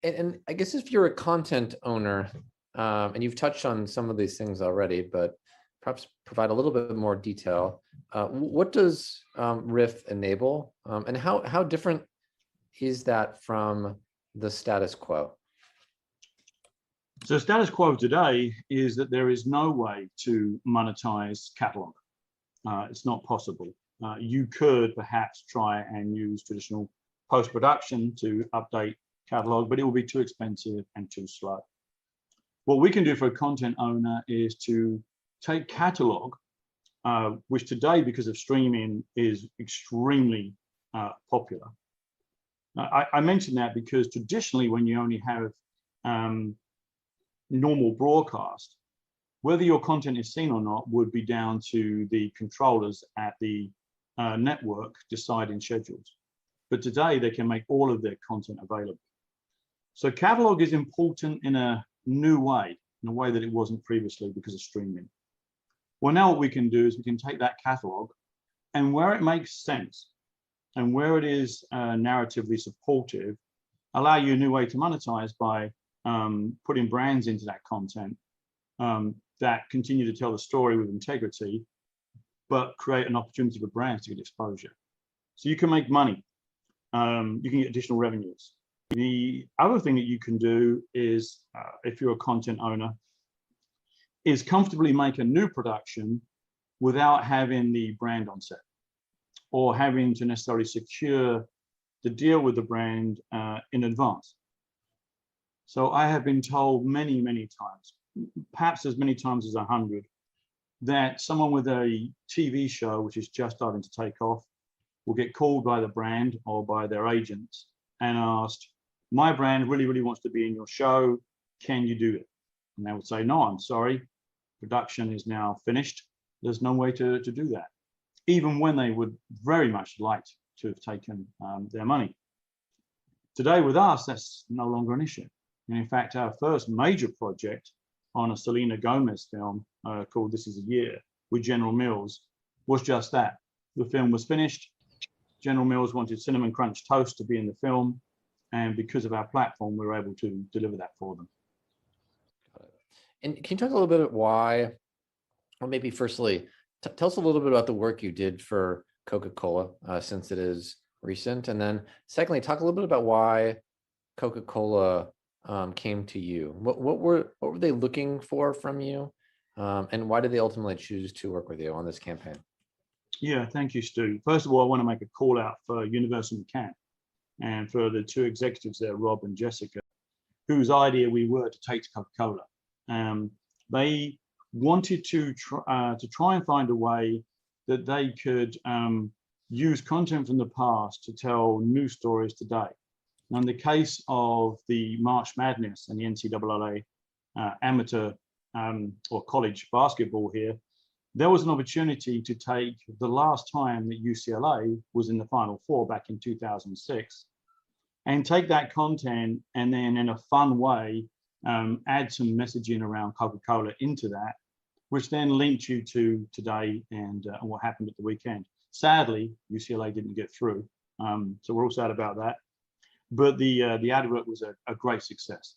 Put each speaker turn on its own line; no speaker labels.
And I guess if you're a content owner, and you've touched on some of these things already, but perhaps provide a little bit more detail. What does Ryff enable, and how different is that from the status quo?
So status quo today is that there is no way to monetize catalog. It's not possible. You could perhaps try and use traditional post-production to update catalog, but it will be too expensive and too slow. What we can do for a content owner is to take catalog, which today, because of streaming, is extremely popular. I mention that because traditionally, when you only have normal broadcast, whether your content is seen or not would be down to the controllers at the network deciding schedules. But today they can make all of their content available. So catalog is important in a new way, in a way that it wasn't previously because of streaming. Well, now what we can do is we can take that catalog, and where it makes sense and where it is narratively supportive, allow you a new way to monetize by putting brands into that content that continue to tell the story with integrity, but create an opportunity for brands to get exposure. So you can make money, you can get additional revenues. The other thing that you can do is, if you're a content owner, is comfortably make a new production without having the brand on set or having to necessarily secure the deal with the brand in advance. So I have been told many, many times, perhaps as many times as 100, that someone with a TV show which is just starting to take off will get called by the brand or by their agents and asked, my brand really, really wants to be in your show. Can you do it? And they would say, no, I'm sorry. Production is now finished. There's no way to do that, even when they would very much like to have taken their money. Today with us, that's no longer an issue. And in fact, our first major project on a Selena Gomez film called This Is a Year with General Mills was just that. The film was finished. General Mills wanted Cinnamon Crunch Toast to be in the film. And because of our platform, we were able to deliver that for them.
And can you talk a little bit about why, or maybe firstly, tell us a little bit about the work you did for Coca-Cola, since it is recent. And then secondly, talk a little bit about why Coca-Cola came to you. What were they looking for from you? And why did they ultimately choose to work with you on this campaign?
Yeah, thank you, Stu. First of all, I want to make a call out for Universal McCann and for the two executives there, Rob and Jessica, whose idea we were to take to Coca-Cola. They wanted to try and find a way that they could use content from the past to tell new stories today. Now, in the case of the March Madness and the NCAA amateur or college basketball here, there was an opportunity to take the last time that UCLA was in the Final Four back in 2006 and take that content and then in a fun way add some messaging around Coca-Cola into that, which then linked you to today and what happened at the weekend. Sadly, UCLA didn't get through, so we're all sad about that. But the advert was a great success.